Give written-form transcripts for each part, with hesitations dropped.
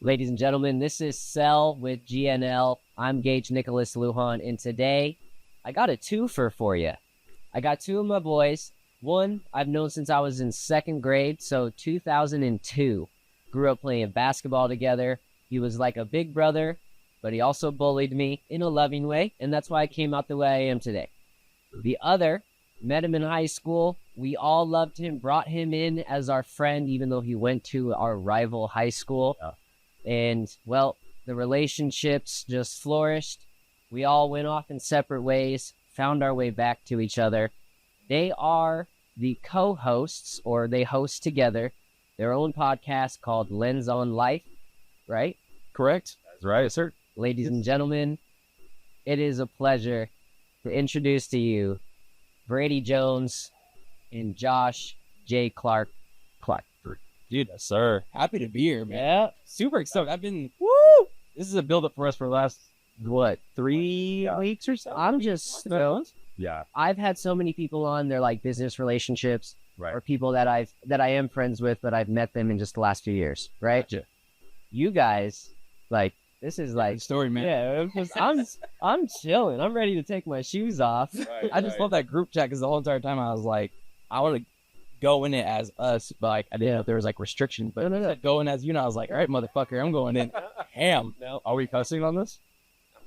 Ladies and gentlemen, this is Sell with GNL. I'm Gage Nicholas Lujan, and today I got a twofer for you. I got two of my boys. One I've known since I was in second grade, so 2002. Grew up playing basketball together. He was like a big brother, but he also bullied me in a loving way, and that's why I came out the way I am today. The other, met him in high school. We all loved him, brought him in as our friend, even though he went to our rival high school. Yeah. And, well, the relationships just flourished. We all went off in separate ways, found our way back to each other. They are the co-hosts, or they host together their own podcast called LensOnLife, right? Correct. That's right, sir. Ladies and gentlemen, it is a pleasure to introduce to you Brady Jones and Josh J. Clark. Dude, yes, sir. Happy to be here, man. Yeah. Super excited. This is a build-up for us for the last, 3 weeks or so? I'm just stoked. Yeah. I've had so many people on, they're like business relationships, Right. or people that I am friends with, but I've met them in just the last few years, right? Gotcha. You guys, like, this is like, Story, man. yeah, I'm chilling. I'm ready to take my shoes off. I just love that group chat because the whole entire time I was like, I want to go in it as us, but like, I didn't know if there was like restrictions, but No. go in as you know, I was like, all right, motherfucker, I'm going in ham. Are we cussing on this?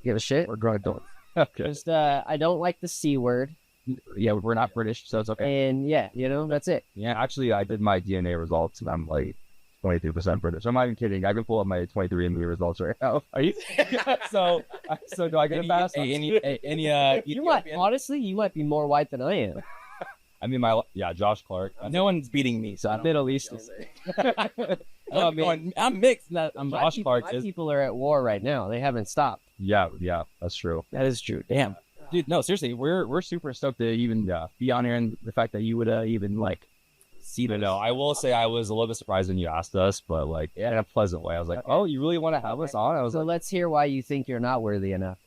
Give a shit. We're grown adults. Okay. Just, I don't like the C word. Yeah, we're not British, so it's okay. And yeah, that's it. Yeah, actually, I did my DNA results, and I'm like 22% British. I'm not even kidding. I can pull up my 23andMe results right now. Are you? So do I get a pass? You might, honestly, you might be more white than I am. I mean, Josh Clark. No one's beating me, so I don't. Middle Eastern. I'm mixed. I'm Josh Clark My is. people are at war right now. They haven't stopped. Yeah, that's true. That is true. Damn, dude. No, seriously, we're super stoked to even be on here, and the fact that you would even like see the. No, I will say I was a little bit surprised when you asked us, but like in a pleasant way. I was like, oh, you really want to have us on? I was So like, let's hear why you think you're not worthy enough.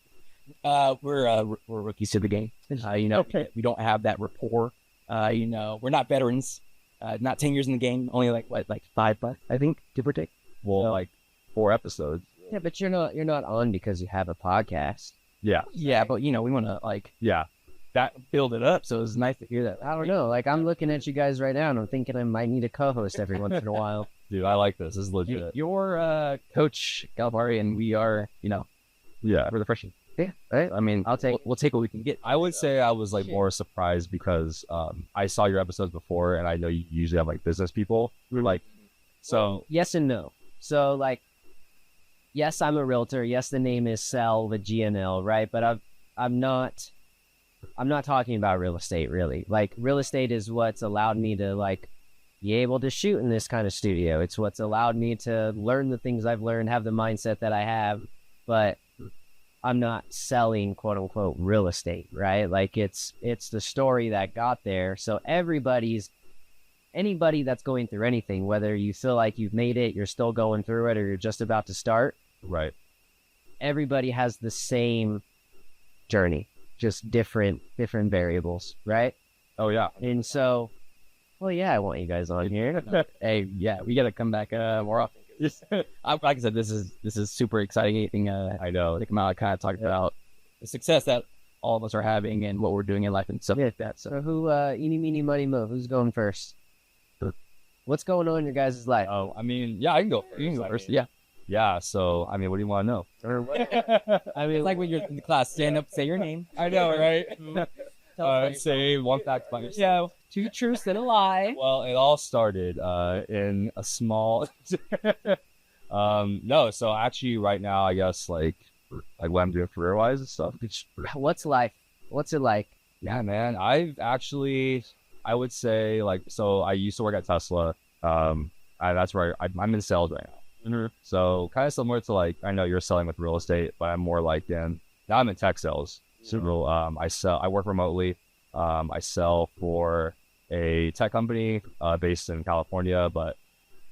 We're rookies to the game. Okay. We don't have that rapport. We're not veterans. Not 10 years in the game. Only like 5, I think, give or take. well, like 4 episodes. Yeah, but you're not on because you have a podcast. Yeah, Yeah, but we want to yeah. build it up. So it's nice to hear that. I don't know. Like, I'm looking at you guys right now, and I'm thinking I might need a co-host every once in a while. Dude, I like this. This is legit. You're Coach Galvari, and we are, Yeah. we're the freshmen. Yeah, right. I mean, we'll take what we can get. I would say I was like more surprised because I saw your episodes before, and I know you usually have like business people. Like, so Yes and no. So, like, yes, I'm a realtor. Yes, the name is Sell with GNL, right? But I'm not talking about real estate, really. Like, real estate is what's allowed me to, like, be able to shoot in this kind of studio. It's what's allowed me to learn the things I've learned, have the mindset that I have. But I'm not selling, quote unquote, real estate, right? Like, it's the story that got there. So anybody that's going through anything, whether you feel like you've made it, you're still going through it, or you're just about to start, right. everybody has the same journey, just different variables, right? Oh yeah. And so, well, yeah, I want you guys on here. Hey, yeah, we got to come back more often. Like I said, this is super exciting. Anything I know. to come out, kind of talk about the success that all of us are having and what we're doing in life and stuff like that. So So who, eeny, meeny, money, mo, who's going first? What's going on in your guys' life? Oh, I mean, yeah, I can go first. you can go first. I mean, yeah. So, I mean, what do you want to know? I mean, It's like when you're in the class, stand up, say your name. I know, right? Say one fact about yourself. yeah, 2 truths and a lie. Well, it all started in a small. No, so actually, right now, I guess like what I'm doing career-wise and stuff. What's life? What's it like? Yeah, man. I would say like, so I used to work at Tesla. That's where I'm in sales right now. Mm-hmm. So kind of similar to like, I know you're selling with real estate, but I'm more like now I'm in tech sales. So I work remotely. I sell for a tech company based in California, but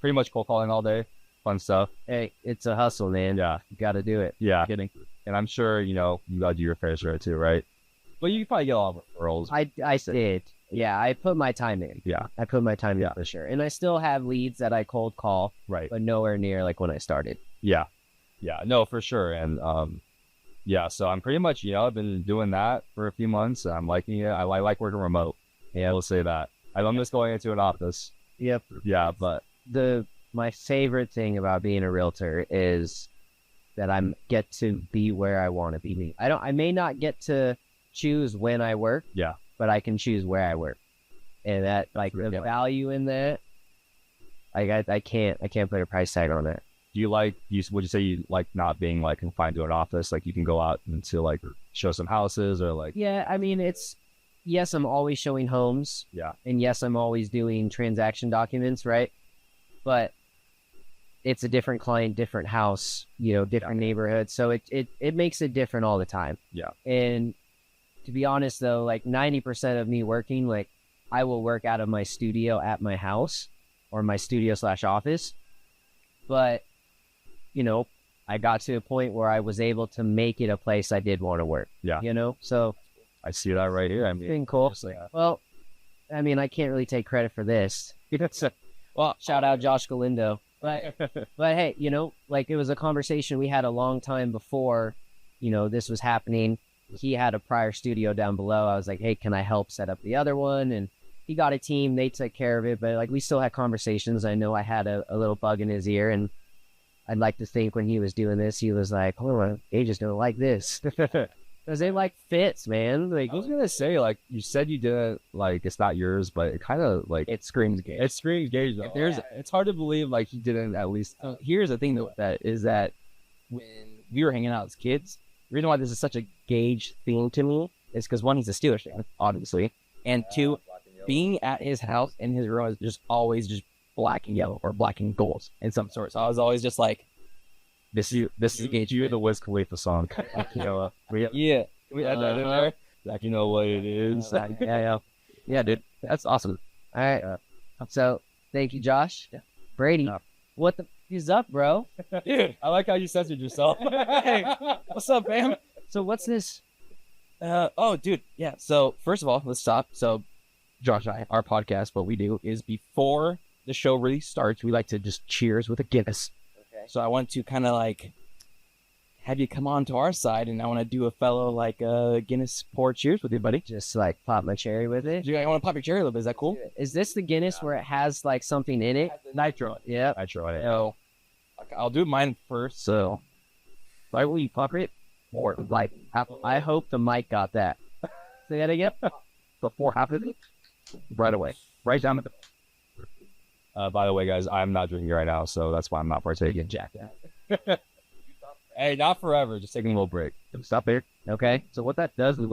pretty much cold calling all day. Fun stuff. Hey, it's a hustle, man. Yeah. You got to do it. Yeah. Kidding. And I'm sure, you gotta do your fair share too, right? But you probably get a lot of referrals. I did. Yeah, I put my time in. Yeah. I put my time in for sure. And I still have leads that I cold call, Right. but nowhere near like when I started. Yeah. Yeah. No, for sure. And yeah, so I'm pretty much, I've been doing that for a few months. I'm liking it. I like working remote. Yeah, we'll say that. I miss going into an office. Yep. Yeah, but My favorite thing about being a realtor is that I get to be where I want to be. I may not get to choose when I work. Yeah. But I can choose where I work. And that the value in that, I can't put a price tag on that. do you would you say you like not being like confined to an office? Like you can go out and to like show some houses or like. Yeah, I mean yes, I'm always showing homes. Yeah. And yes, I'm always doing transaction documents, right? But it's a different client, different house, different neighborhood. So it makes it different all the time. Yeah. And to be honest though, like 90% of me working, like I will work out of my studio at my house or my studio/office. But, I got to a point where I was able to make it a place I did want to work. Yeah. So I see that right here. I mean, being cool. Well, I mean, I can't really take credit for this. Well, Shout out Josh Galindo. But hey, like it was a conversation we had a long time before, this was happening. He had a prior studio down below. I was like, hey, can I help set up the other one? And he got a team. They took care of it. But like we still had conversations. I know I had a little bug in his ear. And I'd like to think when he was doing this, he was like, hold on, they just don't like this. Because they like fits, man. Like I was gonna say, like you said, you didn't like it's not yours, but it kind of like it screams Gage. it screams Gage though. It's hard to believe like he didn't at least. So here's the thing though, that when we were hanging out as kids, the reason why this is such a Gage thing to me is because one, he's a Steelers fan, obviously, and two, being at his house and his room is just always just black and yellow or black and gold in some sort. So I was always just like, this is Gage. You're the Wiz Khalifa song. Yeah. Can we add that in there? Like you know what it is. Yeah, dude, that's awesome. All right. So thank you, Josh. Yeah. Brady, No. what the f is up, bro? Dude, I like how you censored yourself. Hey, what's up, fam? So what's this? Oh, dude, yeah. So first of all, let's stop. So Josh and I, our podcast, what we do is before the show really starts, we like to just cheers with a Guinness. Okay. So I want to kind of like have you come on to our side, and I want to do a fellow like Guinness pour cheers with you, buddy. Just like pop my cherry with it. I want to pop your cherry a little bit. Is that cool? Is this the Guinness where it has like something in it? Nitro. Yep. I tried it. So I'll do mine first. So Like, will you pop it? Or like, I hope the mic got that. Say that again. before half of it, right away, right down the. By the way, guys, I'm not drinking right now, so that's why I'm not partaking. Jack. Hey, not forever. Just taking a little break. Stop there. Okay. So what that does is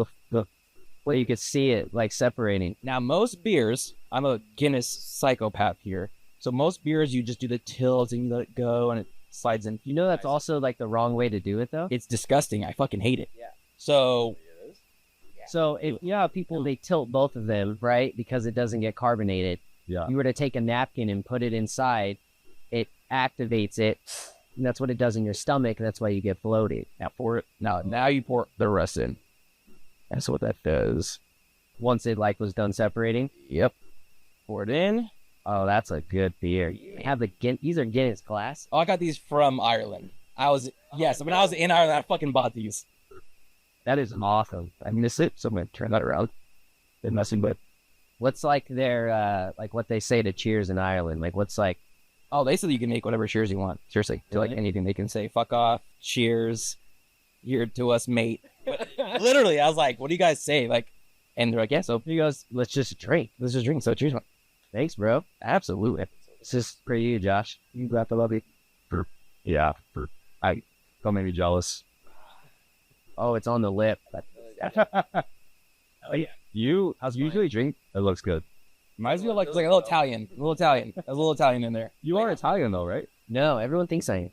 well, you could see it like separating. Now, most beers, I'm a Guinness psychopath here. So most beers, you just do the tilts and you let it go and it slides in. You know that's also like the wrong way to do it though. It's disgusting. I fucking hate it. Yeah. So So if people they tilt both of them, right? Because it doesn't get carbonated. Yeah. You were to take a napkin and put it inside, it activates it. And that's what it does in your stomach, and that's why you get bloated. now you pour the rest in. That's what that does. Once it like was done separating. Yep. Pour it in. Oh, that's a good beer. You have these are Guinness glass. Oh, I got these from Ireland. When I was in Ireland, I fucking bought these. That is awesome. I miss it, so I'm gonna turn that around. Been messing with. What's like their like what they say to cheers in Ireland? Like what's like Oh, they said you can make whatever cheers you want. Seriously, to like Really? anything they can say. Fuck off. Cheers. Here to us, mate. But literally, I was like, "What do you guys say?" Like, and they're like, "Yeah." So he goes, let's just drink. let's just drink. So cheers, man. Thanks, bro. Absolutely. This is for you, Josh. You got the lobby. Yeah. Don't make me jealous. Oh, it's on the lip. Oh yeah. You usually drink? It looks good. Reminds me of like It's like a little Italian. There's a little Italian in there. you are Italian though, right? No, everyone thinks I am.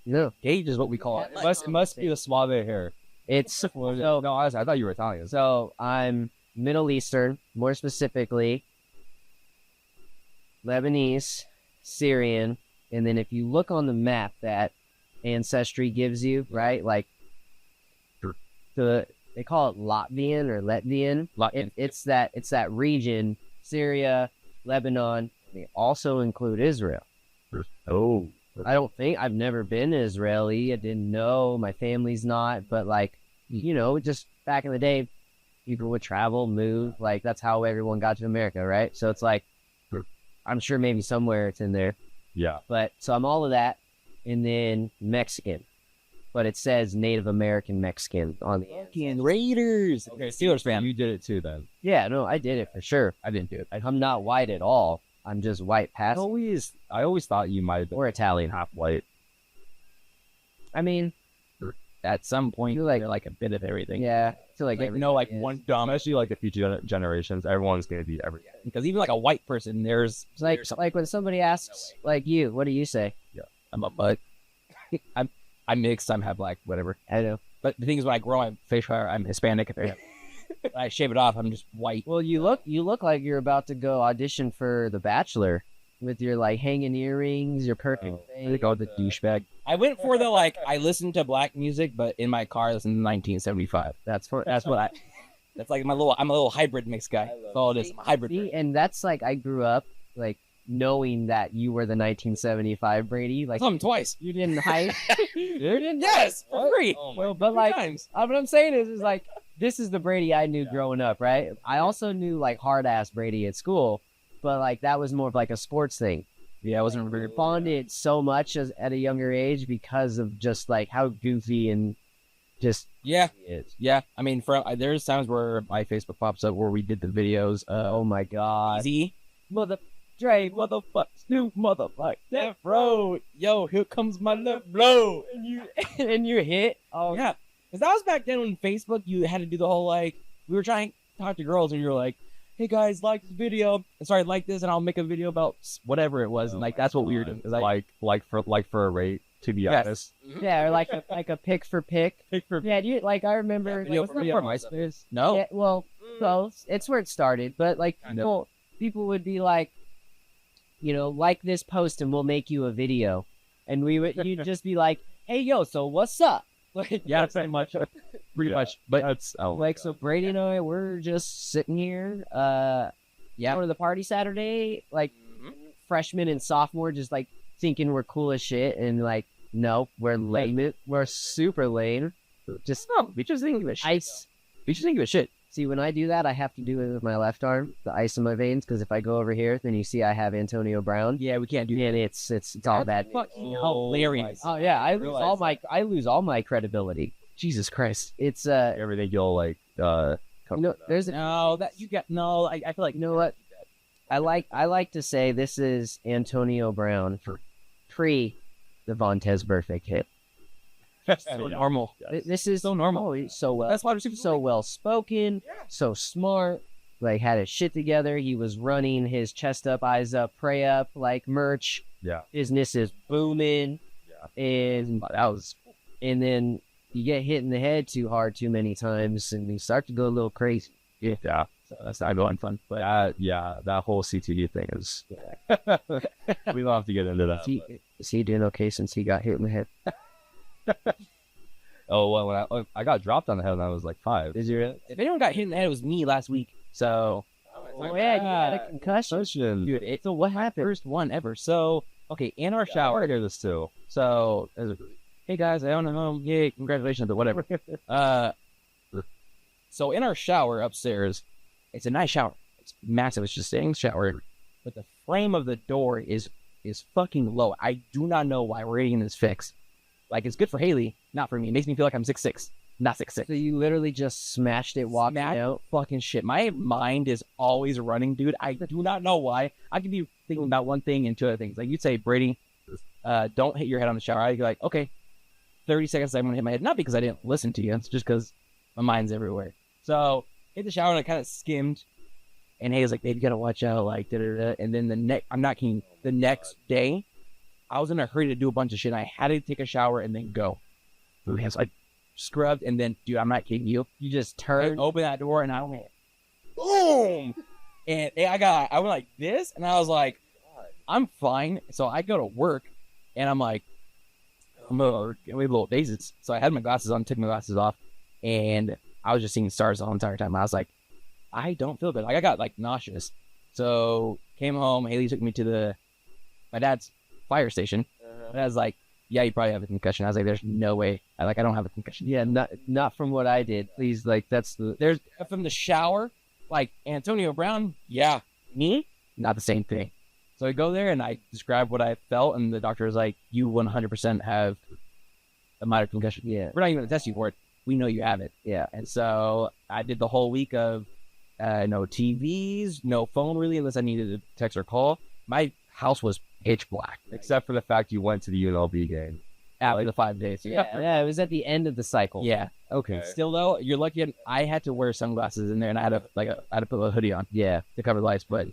No, Gage is what we call it. It must be the suave hair. it's No, honestly, I thought you were Italian. so I'm Middle Eastern, more specifically Lebanese, Syrian, and then if you look on the map that Ancestry gives you, right? Like they call it Latvian or Latvian. Latvian. It's that region, Syria, Lebanon. They also include Israel. Oh, I've never been Israeli. I didn't know. My family's not, but like, just back in the day, people would travel, move. Like that's how everyone got to America, right? So it's like, I'm sure maybe somewhere it's in there. yeah. But so I'm all of that, and then Mexican, but it says Native American Mexican on the end. Fucking Raiders. Okay, Steelers fan. You did it too, then. Yeah, no, I did it for sure. I didn't do it. I'm not white at all. I'm just white I passing always thought you might have been or Italian. half white. I mean, At some point, You're like- you're like a bit of everything. yeah, I feel like Like, everything is. one dumb. Especially like the future generations, everyone's gonna be everything. Because even like a white person, there's It's like when somebody asks, like you, what do you say? I'm a butt. I'm mixed. I'm half black. Whatever. I know. But the thing is, when I grow my facial hair, I'm Hispanic. When I shave it off, I'm just white. Well, you look like you're about to go audition for The Bachelor with your like hanging earrings, your perfect I face. go the douchebag. I went for the I listened to black music, but in my car, I listened to 1975. That's what That's like I'm a little hybrid mix guy. That's all it is. I'm a hybrid. See, and that's like I grew up like knowing that you were the 1975 Brady. Like I saw him twice. you didn't hype. You didn't Yes, for free. Well, but Three like times. what I'm saying is like this is the Brady I knew growing up, right? I also knew like hard ass Brady at school, but like that was more of like a sports thing. Yeah, I wasn't very Bonded so much at a younger age because of just like how goofy and just Yeah, he is. yeah. I mean, there's times where my Facebook pops up where we did the videos. Oh my god, Easy. mother Dre, Motherfuck, Snoop, motherfuck, that bro. Yo, here comes my left blow. and you hit. Oh Yeah, because that was back then when Facebook, you had to do the whole we were trying to talk to girls and you were like, hey guys, like this video. Sorry, like this, and I'll make a video about whatever it was. And that's what we were doing. Like for a rate. To be Yes. honest, yeah, or like a pick for pick. Pick for Yeah, I remember. video like, for video. MySpace. No. Yeah, well, close. It's where it started, but like Kind of. people would be like, like this post and we'll make you a video, and you'd just be like, hey yo, so what's up? Like, Yeah, pretty much. Pretty Yeah. much. But that's like so Brady and I we're just sitting here, going to the party Saturday, like freshman and sophomore, just like thinking we're cool as shit, and like no, we're lame. We're super lame. Just we just didn't give a shit. ice. We just didn't give a shit. See, when I do that, I have to do it with my left arm, the ice in my veins, because if I go over here, then you see I have Antonio Brown, Yeah, we can't do and it's all bad. fucking hilarious. Oh yeah, I Realize lose all my credibility. Jesus Christ. It's everything you'll there's No, that you got no. I feel like you know what? I like to say this is Antonio Brown for pre the Vontez birthday kit. that's so normal. This is So normal. Oh, he's so well. That's why we're super So well spoken, so smart, like had his shit together. He was running his chest up, eyes up, pray up, like merch. Yeah. Business is booming. Yeah. And then you get hit in the head too hard too many times and you start to go a little crazy. Yeah. So that's not going fun. But That whole CTE thing is. We don't have to get into that. Is he doing okay since he got hit in the head? Oh well, when I got dropped on the head when I was like 5. Is he really? if anyone got hit in the head, it was me last week. So Oh yeah, you had a concussion. Concussion. dude, So what happened? first one ever. So okay, in our I shower. want to hear this too. So hey guys, I own a home. Yay, congratulations, but whatever. So in our shower upstairs, it's a nice shower. It's massive. It's just a standing shower, but the frame of the door is fucking low. I do not know why we're getting this fixed. Like it's good for Haley, not for me. It makes me feel like I'm 6'6", not 6'6". So you literally just smashed it walking Smack out. fucking shit. My mind is always running, dude. I do not know why. I could be thinking about one thing and two other things. Like you'd say, Brady, don't hit your head on the shower. I'd be like, okay, 30 seconds, I'm gonna hit my head. Not because I didn't listen to you. It's just because my mind's everywhere. So hit the shower and I kind of skimmed. And Haley's like, babe, you gotta watch out, like da-da-da. And then I'm not kidding. The next day, I was in a hurry to do a bunch of shit. And I had to take a shower and then go. So I scrubbed and then, dude, I'm not kidding you. You just I turned. opened that door and I went, boom! And I went like this, and I was like, I'm fine. So I go to work, and I'm like, I'm a little dazed. So I had my glasses on, took my glasses off, and I was just seeing stars the whole entire time. I was like, I don't feel good. Like I got like nauseous. So came home. Haley took me to my dad's fire station. And I was like, yeah, you probably have a concussion. I was like, there's no way. I don't have a concussion. Yeah, not from what I did. Please, like There's from the shower, like Antonio Brown. Yeah, me, not the same thing. So I go there and I describe what I felt, and the doctor was like, you 100% have a minor concussion. Yeah. We're not even going to test you for it. We know you have it. Yeah. And so I did the whole week of no TVs, no phone really, unless I needed to text or call. My house was pitch black. Except for the fact you went to the UNLV game. After the 5 days. Yeah, it was at the end of the cycle. Yeah. Okay. Still though, you're lucky. I had to wear sunglasses in there, and I had to put a hoodie on. Yeah. To cover the lights, but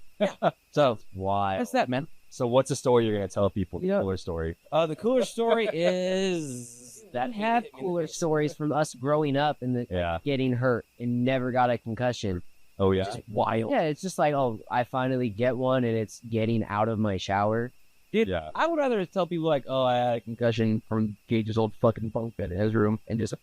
so Why? that's that, man. So what's the story you're gonna tell people? The Yeah. cooler story. The cooler story is That have cooler stories from us growing up and Yeah. getting hurt and never got a concussion. Oh yeah. just wild. Yeah, it's just like, oh, I finally get one and it's getting out of my shower. Dude, Yeah. I would rather tell people like, oh, I had a concussion from Gage's old fucking bunk bed in his room and just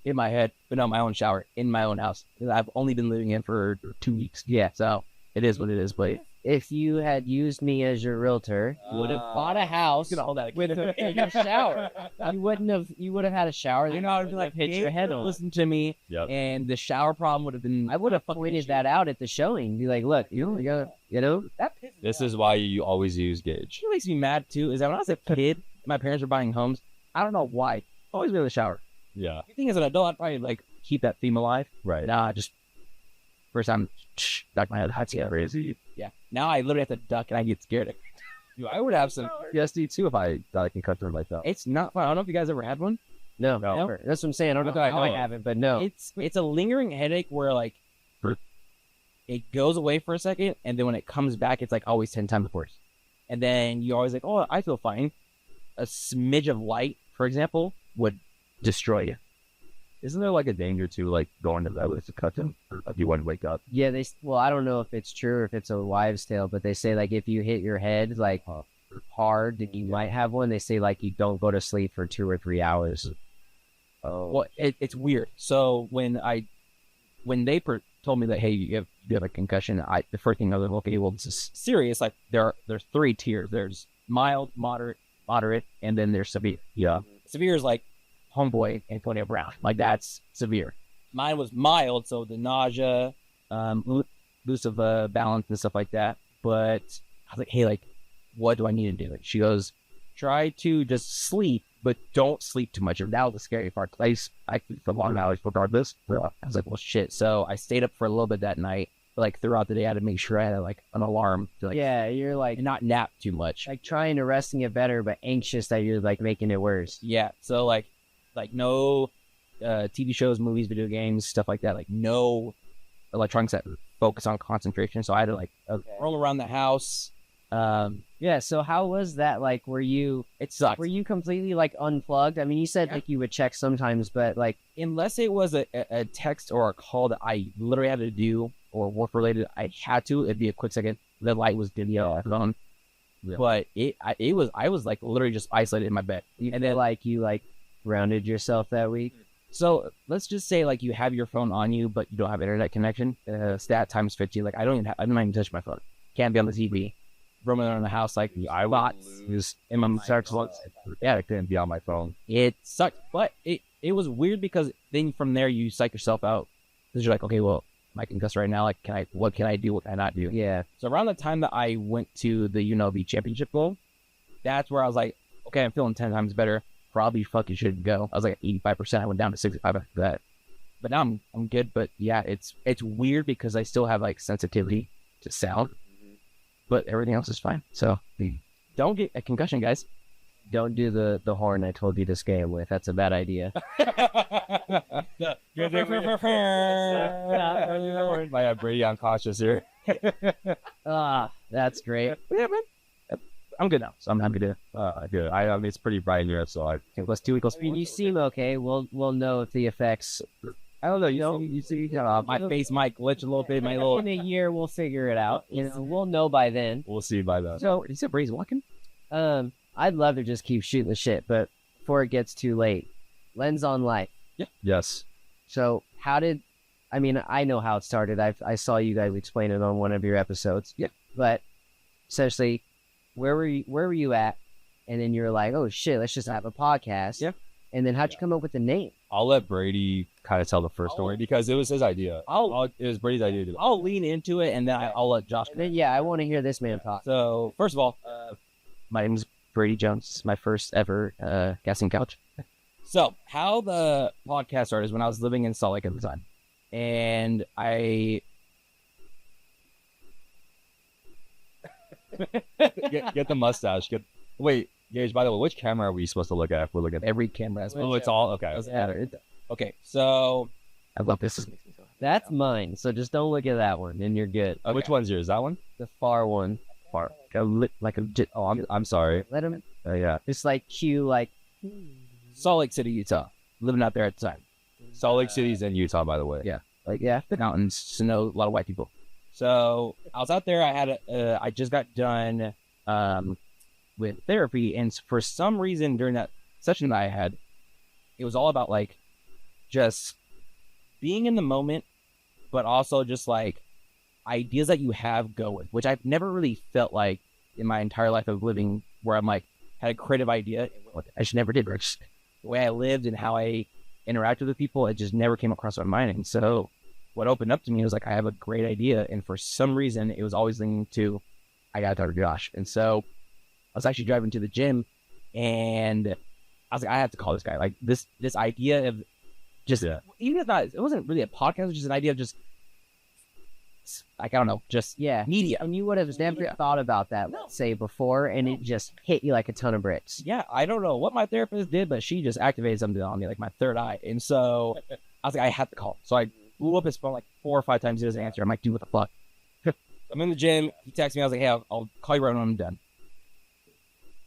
in my head, but no, my own shower in my own house. I've only been living in for 2 weeks. Yeah. So it is what it is, but If you had used me as your realtor, you would have bought a house all that with a shower. You would have had a shower. you know, I'd be like, hit your head on. listen to me, Yep. and the shower problem would have been. I would have pointed that out at the showing. Be like, look, you gotta, That pisses me This off. is why you always use Gage. What makes me mad too is that when I was a kid, my parents were buying homes. I don't know why. Always be in the shower. Yeah. The thing as an adult, I'd probably like keep that theme alive. Right. Nah, just first time, duck my head. That's crazy. Yeah. Now I literally have to duck and I get scared. Dude, I would have some PTSD too if I got a concussion like that. It's not fun. I don't know if you guys ever had one. no, No. never. That's what I'm saying. I don't know Okay, how I no. haven't, but no. It's a lingering headache where like it goes away for a second, and then when it comes back, it's like always 10 times worse. And then you're always like, oh, I feel fine. A smidge of light, for example, would destroy you. Isn't there like a danger to like going to bed with a concussion if you wouldn't wake up? Yeah, well, I don't know if it's true or if it's a wives' tale, but they say like if you hit your head like hard, then you might have one. They say like you don't go to sleep for 2 or 3 hours. Oh. Well, it's weird. So when they told me that, hey, you have a concussion, the first thing I was like, okay, well, this is serious. Like there's 3 tiers. There's mild, moderate, and then there's severe. Yeah. Severe is like homeboy Antonio Brown. Like that's severe. Mine was mild, so the nausea, loose of balance and stuff like that. But I was like, hey, like, what do I need to do? She goes, try to just sleep, but don't sleep too much. And that was the scary part. I sleep for long hours regardless. I was like, well, shit. So I stayed up for a little bit that night. But like throughout the day, I had to make sure I had like an alarm to like Yeah, you're like and not nap too much. like trying to rest and get better, but anxious that you're like making it worse. Yeah. So like no TV shows, movies, video games, stuff like that. Like no electronics that focus on concentration. So I had to like roll around the house. Yeah, so how was that? Like, It sucked. were you completely like unplugged? I mean, you said like you would check sometimes, but like, Unless it was a text or a call that I literally had to do or work related, I had to. It'd be a quick second. The light was dim on my phone. Yeah. But I was like literally just isolated in my bed. and then like you like grounded yourself that week. So let's just say like you have your phone on you, but you don't have internet connection. Stat times 50. Like I don't even touch my phone. Can't be on the TV. Roaming around the house like I would bots lose in my search once. Yeah, I couldn't be on my phone. It sucked, but it was weird because then from there you psych yourself out because you're like, okay, well, am I concussed right now? Like, what can I do? What can I not do? Yeah, So around the time that I went to the UNLV championship goal, that's where I was like, okay, I'm feeling 10 times better. Probably fucking shouldn't go. I was like at 85%. I went down to 65 after that. But now I'm good. But yeah, it's weird because I still have like sensitivity to sound, but everything else is fine. So don't get a concussion, guys. don't do the horn I told you to scam with. That's a bad idea. I have Brady unconscious here. That's great. Yeah, man. I'm good now. So I'm happy to. Good. I mean, it's pretty bright here, so I. Okay, plus 2 equals I mean, 4. you seem okay. We'll know if the effects. I don't know. You see, My face might glitch a little bit. My little. In a year, we'll figure it out. You know, we'll know by then. we'll see by then. So, is it Breeze walking? I'd love to just keep shooting the shit, but before it gets too late, LensOnLife. Yes. So how did, I mean, I know how it started. I saw you guys explain it on one of your episodes. Yeah. But essentially, where were you at? And then you're like, oh shit, let's just have a podcast. Yeah. And then how'd you come up with the name? I'll let Brady kind of tell the first story because it was his idea. It was Brady's idea. I'll lean into it, and then I'll let Josh. And then, yeah, I want to hear this man talk. So first of all, my name is Brady Jones. This is my first ever guessing couch. So how the podcast started is when I was living in Salt Lake at the time, and I get the mustache. Wait, Gage. By the way, which camera are we supposed to look at if we're looking at? every camera has. Oh, it's all okay. Doesn't matter. Okay, so I love this. This makes me so happy. That's mine. So just don't look at that one, and you're good. Okay. Which one's yours? That one? The far one. Far. Oh, I'm sorry. Let him. Yeah. It's like cue, like. Salt Lake City, Utah. Living out there at the time. Salt Lake City's in Utah, by the way. Yeah. Yeah. The mountains, snow, a lot of white people. So I was out there. I just got done with therapy, and for some reason during that session that I had, it was all about like just being in the moment, but also just like ideas that you have go with, which I've never really felt like in my entire life of living, where I'm like had a creative idea and went with it. I just never did. Just the way I lived and how I interacted with people, it just never came across my mind. And so what opened up to me was like, I have a great idea. And for some reason, it was always leaning to, I got to talk to Josh. And so I was actually driving to the gym, and I was like, I have to call this guy. Like this idea of just, even if not, it wasn't really a podcast, it was just an idea of just, like, I don't know, just media. And you would have never thought about that, let's say, before, and it just hit you like a ton of bricks. Yeah, I don't know what my therapist did, but she just activated something on me, like my third eye. And so I was like, I have to call. So I blew up his phone like 4 or 5 times. He doesn't answer. I'm like, dude, what the fuck? I'm in the gym. He texted me. I was like, hey, I'll call you right when I'm done.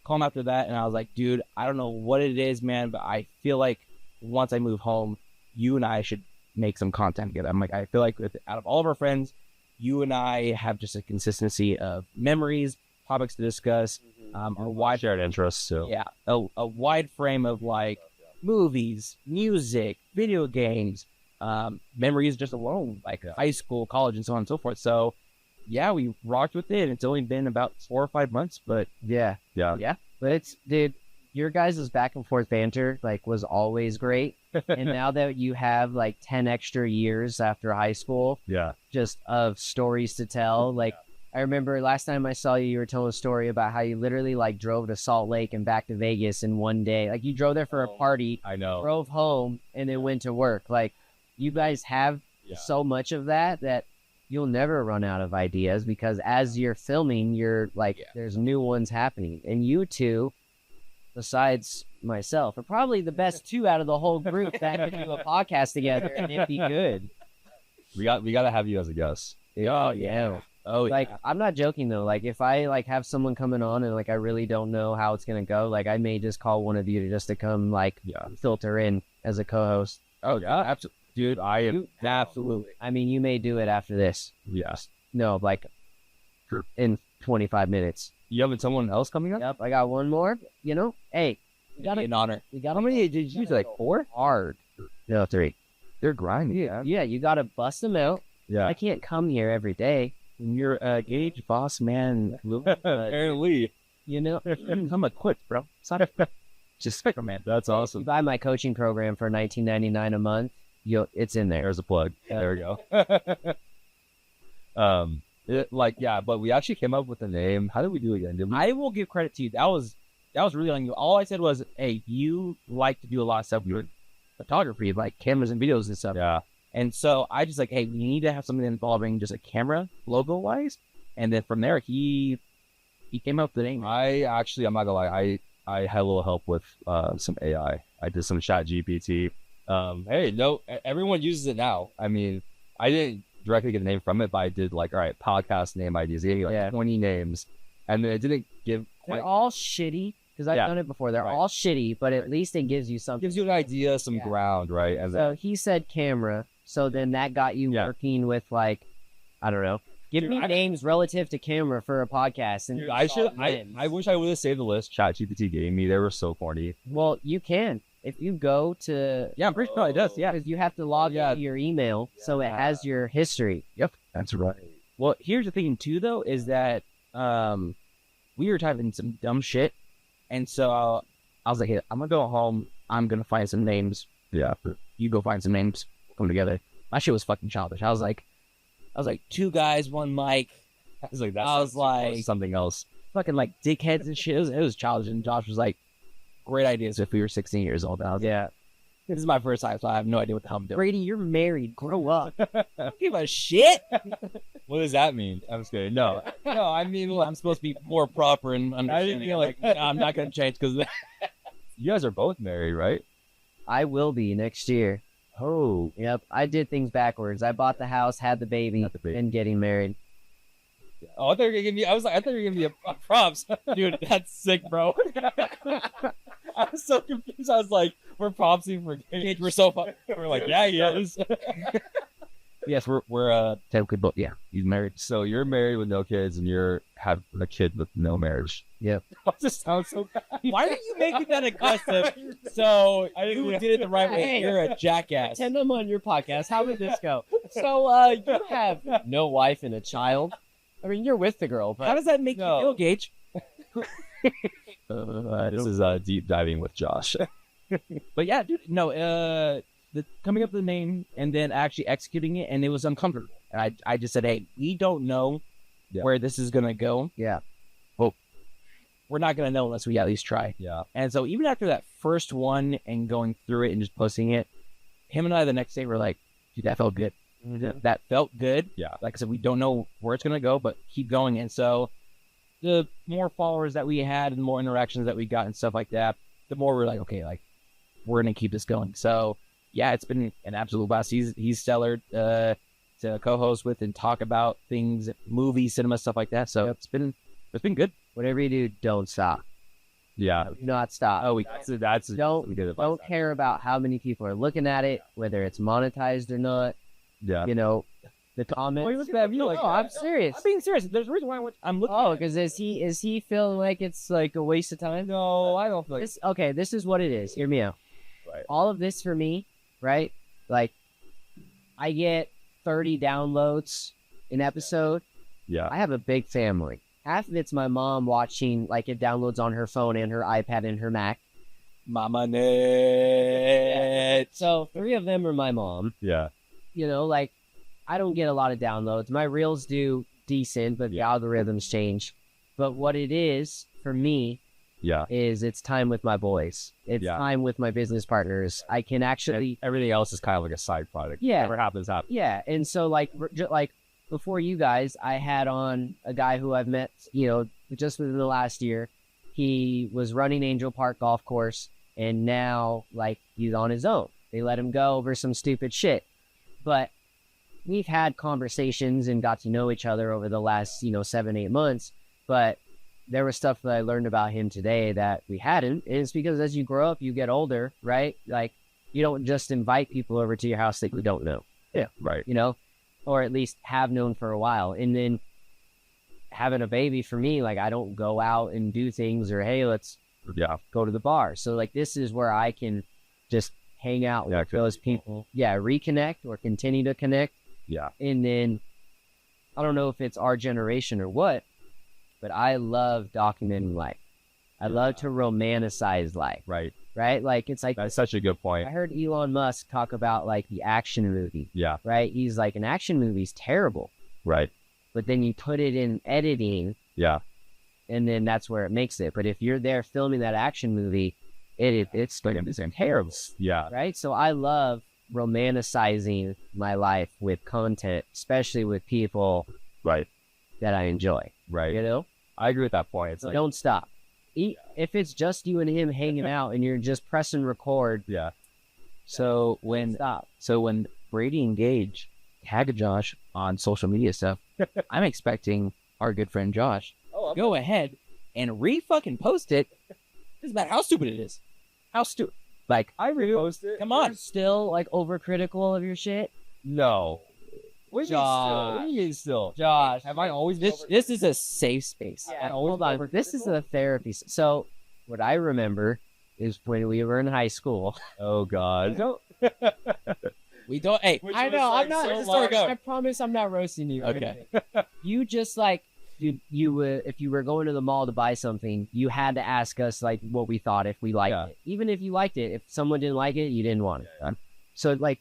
Call him after that, and I was like, dude, I don't know what it is, man, but I feel like once I move home, you and I should make some content together. I'm like, I feel like out of all of our friends, you and I have just a consistency of memories, topics to discuss, our wide shared interests too. Yeah, a wide frame of like movies, music, video games, memories just alone, like high school, college, and so on and so forth. So yeah, we rocked with it. It's only been about 4 or 5 months, but yeah. But it's, dude, your guys' back and forth banter like was always great. And now that you have like 10 extra years after high school, just of stories to tell. Like I remember last time I saw you, you were telling a story about how you literally like drove to Salt Lake and back to Vegas in one day. Like you drove there for a party, I know, drove home, and then went to work. Like you guys have so much of that you'll never run out of ideas, because as you're filming, you're like, there's new ones happening. And you two, besides myself, are probably the best 2 out of the whole group that can do a podcast together, and it'd be good. We got to have you as a guest. Oh yeah. Like I'm not joking though. Like if I like have someone coming on and like I really don't know how it's gonna go, like I may just call one of you to come like filter in as a co-host. Oh yeah, absolutely. Dude, absolutely. I mean, you may do it after this. Yes. No, like in 25 minutes. You have someone else coming up? Yep, I got one more. You know, hey, we got an honor. We got how many did you use? Like 4? Hard. No, 3. They're grinding. Yeah, you got to bust them out. Yeah. I can't come here every day. You're a Gage boss man. Apparently. You know, I'm equipped, bro. It's not just Spider Man. That's awesome. You buy my coaching program for $19.99 a month. It's in there. There's a plug. There we go. But we actually came up with a name. How did we do it again? Did we? I will give credit to you. That was really on you. All I said was, hey, you like to do a lot of stuff with photography, like cameras and videos and stuff. Yeah. And so I just like, hey, we need to have something involving just a camera logo wise. And then from there, he came up with the name. I'm not gonna lie. I had a little help with some AI. I did some chat GPT. Hey, no, everyone uses it now. I mean, I didn't directly get a name from it, but I did like, all right, podcast name ideas. It gave me like 20 names, and then it didn't give. They're all shitty, because I've done it before. They're all shitty, but at least it gives you something. Gives you an idea, some ground, right? And so he said camera, so then that got you working with like, I don't know. Give me names relative to camera for a podcast. And I wish I would have saved the list ChatGPT gave me. They were so corny. Well, you can. if you go to, Yeah, I'm pretty sure it does. Yeah. because you have to log into your email, so it has your history. Yep. That's right. Well, here's the thing too, though, is that we were typing some dumb shit, and so I was like, "Hey, I'm gonna go home. I'm gonna find some names. Yeah. You go find some names. We'll come together." My shit was fucking childish. I was like, two guys, one mic. I was like, I was like, something else. fucking like dickheads and shit. It was childish, and Josh was like, "Great ideas if we were 16 years old." And I was like, this is my first time, so I have no idea what the hell I'm doing. Brady, you're married. Grow up. I don't give a shit. What does that mean? I'm just kidding. No. No, I mean, I'm supposed to be more proper and understanding. Like, no, I'm not gonna change because You guys are both married, right? I will be next year. Oh. Yep, I did things backwards. I bought the house, had the baby, Had the baby. and getting married. Oh, I thought you were gonna give me. I thought you were gonna give me a props, dude. That's sick, bro. I was so confused. I was like, "We're propsing for engaged. We're so fun." We're like, "Yeah, yes." Yes, we're technically both. Yeah, he's married. So you're married with no kids, and you're have a kid with no marriage. Yep. This sounds so bad. Why are you making that aggressive? So you did it the right way. Hey. You're a jackass. Pretend I'm on your podcast. How would this go? So, you have no wife and a child. I mean, you're with the girl, but How does that make No. you feel, Gage? This is deep diving with Josh. But yeah, dude, no, the coming up with the name and then actually executing it, and it was uncomfortable. And I just said, hey, we don't know where this is gonna go. yeah, We're not gonna know unless we at least try. Yeah. And so even after that first one and going through it and just posting it, him and I the next day were like, dude, that felt good. That felt good. Yeah. Like I said, we don't know where it's gonna go, but keep going. And so the more followers that we had and the more interactions that we got and stuff like that, the more we're like, okay, like we're gonna keep this going. So yeah, it's been an absolute blast. He's stellar to co-host with and talk about things, movies, cinema, stuff like that. So it's been good. whatever you do, don't stop. Yeah. Do not stop. Oh, That's don't we did it. don't care about how many people are looking at it, whether it's monetized or not. Yeah. You know, the comments. Why you look at me like no, that? I'm serious. I'm being serious. There's a reason why I'm looking. Oh, at it. because is he feeling like it's like a waste of time? No, I don't feel like. This is what it is. Hear me out. Right. All of this for me, right? Like, I get 30 downloads an episode. Yeah. I have a big family. Half of it's my mom watching, like it downloads on her phone and her iPad and her Mac. Mama net. So 3 of them are my mom. Yeah. You know, like I don't get a lot of downloads. My reels do decent, but the algorithms change. But what it is for me Yeah. is it's time with my boys. It's time with my business partners. I can actually Everything else is kind of like a side project. Yeah. Whatever happens. Yeah, and so like before you guys, I had on a guy who I've met, you know, just within the last year. He was running Angel Park Golf Course, and now like he's on his own. They let him go over some stupid shit, but we've had conversations and got to know each other over the last 7-8 months. But there was stuff that I learned about him today that we hadn't. And it's because as you grow up, you get older, right? Like you don't just invite people over to your house that you don't know. Yeah. Right. Or at least have known for a while. And then having a baby for me, like I don't go out and do things or, hey, let's go to the bar. So like this is where I can just hang out with those people. Yeah, reconnect or continue to connect. Yeah. And then I don't know if it's our generation or what, but I love documenting life. I love to romanticize life. Right. Right? Like it's like That's such a good point. I heard Elon Musk talk about like the action movie. Yeah. Right? He's like an action movie's terrible. Right. But then you put it in editing. Yeah. And then that's where it makes it. But if you're there filming that action movie, it's going to be terrible. Yeah. Right? So I love romanticizing my life with content, especially with people Right. that I enjoy. Right. You know? I agree with that point. It's So like, don't stop. If it's just you and him hanging out and you're just pressing record, yeah. So when Brady and Gage tag Josh on social media stuff, I'm expecting our good friend Josh go ahead and fucking post it. Doesn't matter how stupid it is. How stupid. Like I repost it. Come on. you're still like overcritical of your shit. No. What do you mean still? What do you mean still? Josh, Have I always this is a safe space. hold on. This is a therapy. So what I remember is when we were in high school. Oh God. We don't. Hey, I know. I'm not. Where's the story going? I promise I'm not roasting you. Okay. You just like you would if you were going to the mall to buy something, you had to ask us like what we thought if we liked it. Even if you liked it, if someone didn't like it, you didn't want it. So like,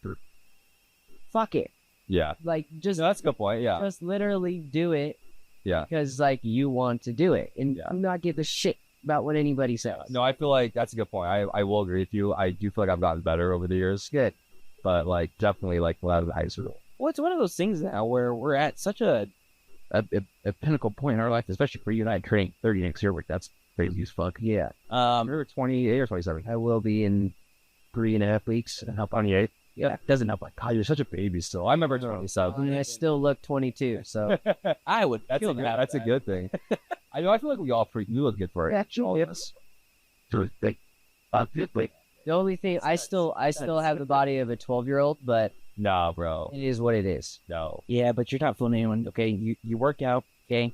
fuck it. Yeah. Like just No, that's a good point. Yeah. just literally do it. Yeah. Because like you want to do it and Yeah. do not give a shit about what anybody says. No, I feel like that's a good point. I will agree with you. I do feel like I've gotten better over the years. Good. But like definitely like when I was in high school. Well, it's one of those things now where we're at such a pinnacle point in our life, especially for you and I turning 30 next year. That's crazy as fuck. Yeah. You're 28 or 27. I will be in 3.5 weeks. Help 28. Yeah, it doesn't help. Like, God, you're such a baby still. I remember 27. I mean, I still look 22, so I would That's feel a good, that. that's a good thing. I know. I feel like we look good for it. actually, the only thing I still have the body of a 12-year-old, but Nah, bro. it is what it is. No. Yeah, but you're not fooling anyone. Okay, you work out. Okay,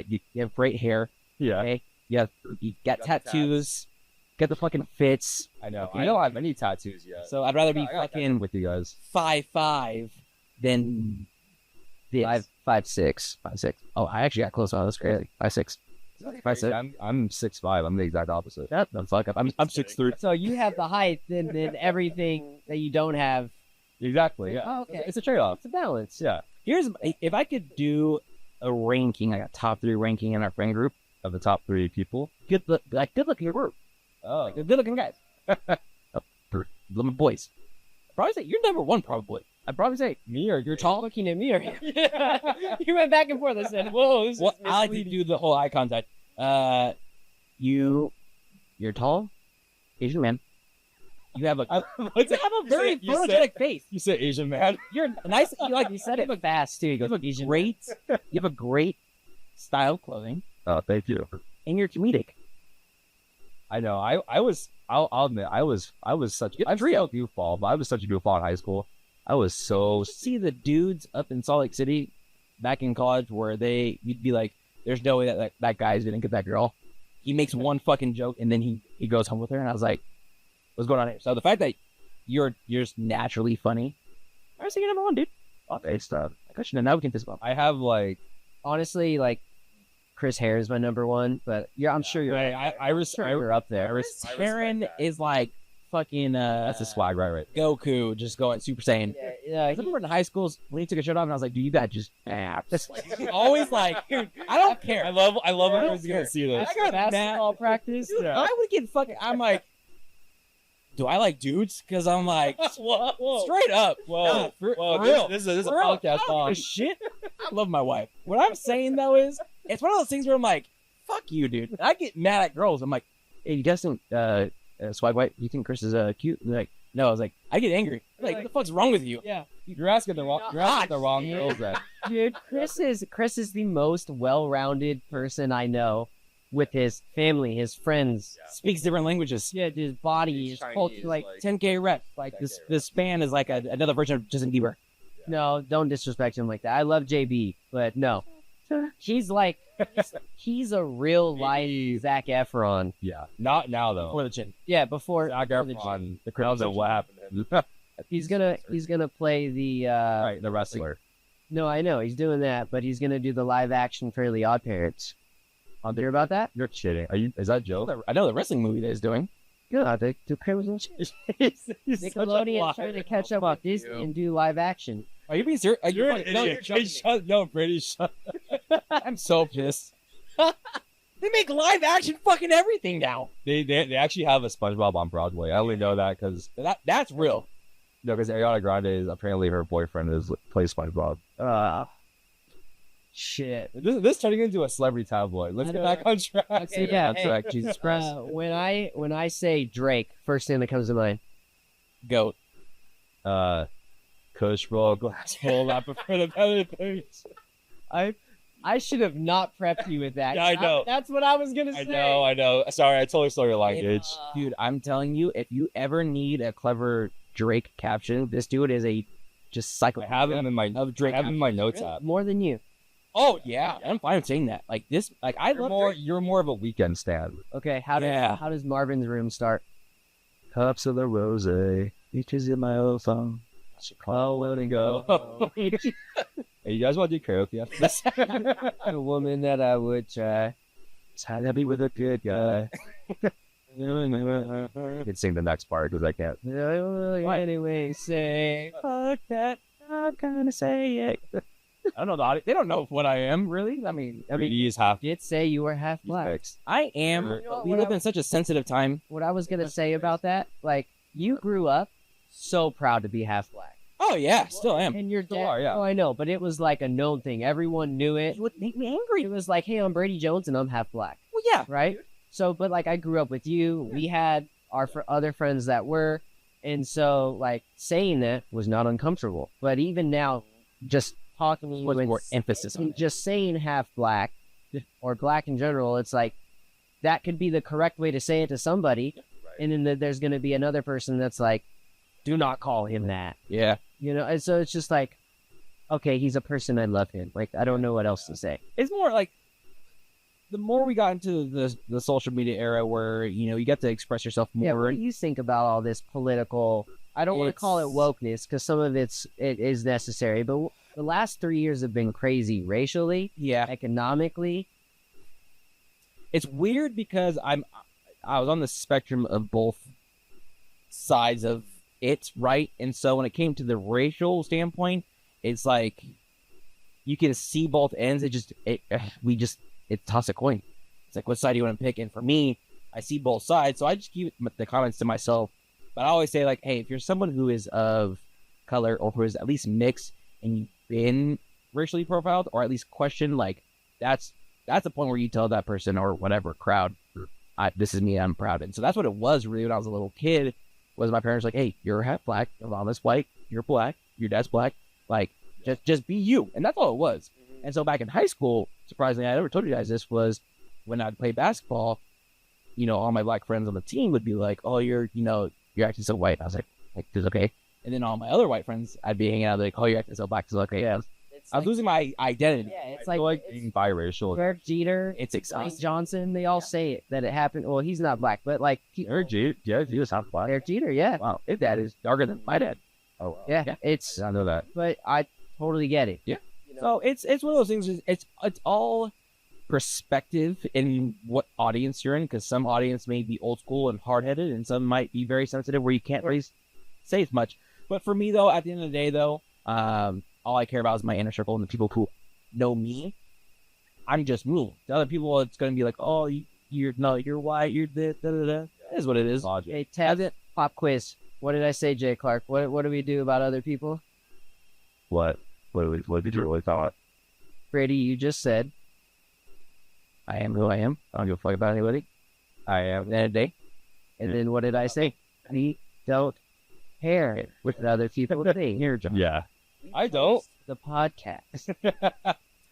you have great hair. Yeah. Okay, you got tattoos. Got the fucking fits. I know. Okay. I don't have any tattoos yet. So I'd rather be I got fucking with you guys. 5'5" than this. 5'6". 5'6". Oh, I actually got close. Oh, that's crazy. 5'6". 5'6". I'm 6'5". I'm the exact opposite. Shut the fuck up. I'm 6'3". So you have the height, then everything that you don't have. Exactly. Yeah. Oh, okay. It's a trade-off. It's a balance. Yeah. If I could do a ranking, like a top 3 ranking in our friend group, Of the top 3 people. good looking group, Oh. like good looking guys, little boys. Probably say you're number 1. Probably. I'd probably say Me or you're tall. Looking at me or him? You went back and forth. I said, "Whoa, this Well, is I like to misleading." do the whole eye contact. You're tall, Asian man. You have a very photogenic face. You said Asian man. You're nice. You said it fast too. You You go, have a great. You have a great style of clothing, Oh, thank you. and you're comedic. I know. I'll admit, I was such. I'm still a goofball, but I was such a goofball in high school. I was so. See the dudes up in Salt Lake City, back in college, where you'd be like, "There's no way that guy's gonna get that girl." He makes one fucking joke and then he goes home with her, and I was like, "What's going on here?" So the fact that you're just naturally funny, I was thinking number 1, dude. Oh, thanks, stuff. I should have. Now we can fist bump. I have like. honestly, like Chris Hare is my number 1, but yeah, I'm sure you're. You're up there. Karen is like fucking That's a swag, right? Goku, just going Super Saiyan. Yeah, I remember in high school when he took a shirt off, and I was like, "Dude, you got just abs." Always like, dude, I don't care. I love I when don't he's gonna see this. I got basketball practice. Dude, I would get fucking. I'm like, do I like dudes? Because I'm like, straight up. Whoa, For whoa! real. This is a For real. podcast. I don't give a Bomb. shit. I love my wife. What I'm saying though is, it's one of those things where I'm like, fuck you, dude. I get mad at girls. I'm like, hey, you guys think Swag White? You think Chris is cute? And they're like, no. I was like, I get angry. I'm like, what the fuck's wrong with you? Yeah, You're asking the wrong. You're asking the wrong girls. Then. dude, Chris is the most well-rounded person I know, with his family, his friends. Speaks different languages. Yeah, his body, his Chinese, culture. Like, 10K rep. Like this span is like another version of Justin Bieber. no, don't disrespect him like that. I love JB, but no, he's like, he's a real life Zac Efron. Yeah. Not now though. For the chin. Yeah, before Zac before the Efron. The crowds of what happened to him. he's gonna play the Right, the wrestler. No, I know he's doing that, but he's gonna do the live action Fairly Odd Parents. Want to hear about that? You're kidding. Is that Joe? I know the wrestling movie that he's doing. Yeah, the Crimson Nickelodeon trying to catch up with Disney and do live action. Are you being serious? Are you You're an fucking- no, idiot. you're joking. No, Brady, shut. I'm so pissed. They make live action fucking everything now. They actually have a SpongeBob on Broadway. I only know that because That's real. Ariana Grande is apparently her boyfriend plays SpongeBob. Shit. This turning into a celebrity tabloid. Let's get back on track. Okay, yeah, That's right. Jesus Christ. when I say Drake, first thing that comes to mind. Goat. Kush roll glass full. I prefer the better things. I should have not prepped you with that. Yeah, I know. That's what I was gonna say. I know. Sorry, I totally stole your language. Dude, I'm telling you, if you ever need a clever Drake caption, this dude is a just psycho. I have him in my Drake. I have him in my notes app. More than you. Oh yeah, I'm fine with saying that. Like this, like I love Drake. You're more of a weekend stan. Okay, how does Marvin's Room start? cups of the rose, peaches in my old phone. Oh, let it go. Hey, you guys want to do karaoke after this? A woman that I would try. It's happy with a good guy. I can sing the next part because I can't. Anyway, say fuck that. I'm gonna say it. I don't know the audience. They don't know what I am, really. I mean, He's half. Did say you were half black. Fixed. I am. We live in such a sensitive time. What I was gonna say about that, like, you grew up so proud to be half black. Oh yeah, still am. And your Still dad, are, yeah. oh, I know, but it was like a known thing. Everyone knew it. It would make me angry. It was like, hey, I'm Brady Jones and I'm half black, Well, yeah. right? So, but like, I grew up with you. We had our other friends that were, and so like saying that was not uncomfortable. But even now, just talking to you With and more emphasis on and it. just saying half black or black in general, it's like that could be the correct way to say it to somebody, and then there's going to be another person that's like, do not call him that. Yeah. You know, and so it's just like, okay, he's a person. I love him. Like, I don't know what else to say. It's more like the more we got into the social media era where, you know, you get to express yourself more. Yeah, what do you think about all this political? I don't want to call it wokeness because some of it is necessary, but the last 3 years have been crazy racially, Yeah. economically. It's weird because I was on the spectrum of both sides of it, right? And so when it came to the racial standpoint, it's like you can see both ends. It toss a coin. It's like, what side do you want to pick? And for me, I see both sides, so I just keep the comments to myself. But I always say, like, hey, if you're someone who is of color or who is at least mixed and you've been racially profiled or at least questioned, like, that's the point where you tell that person or whatever crowd, this is me, I'm proud. And so that's what it was really when I was a little kid, was my parents like, hey, you're half black, your mom is white, you're black, your dad's black, like, just be you. And that's all it was. And so back in high school, surprisingly, I never told you guys this, was when I'd play basketball, you know, all my black friends on the team would be like, oh, you're acting so white. I was like, it's okay. And then all my other white friends, I'd be hanging out like, oh, you're acting so black. It's okay. Yeah. I was losing my identity. Yeah, it's I feel like being biracial. Derek Jeter, It's Mike exhausting. Johnson, they all say it, that it happened. Well, he's not black, but like Derek Jeter, yeah, he was half black. Derek Jeter, yeah. Wow, his dad is darker than my dad. Oh, wow. Yeah, Yeah. it's, I know that. but I totally get it. Yeah. You know? So it's one of those things. It's all perspective in what audience you're in, because some audience may be old school and hard headed, and some might be very sensitive where you can't really say as much. But for me, though, at the end of the day, though, all I care about is my inner circle and the people who know me. I'm just me. The other people, it's going to be like, oh, you're white, you're this, da da da. That is what it is. Logic. Hey, Ted, pop quiz. What did I say, Jay Clark? What do we do about other people? What did you really thought? Brady, you just said. I am who I am. I don't give a fuck about anybody. I am. At the end of the day, And then what did I say? We don't care what other people think. here, John. Yeah. I don't. The podcast.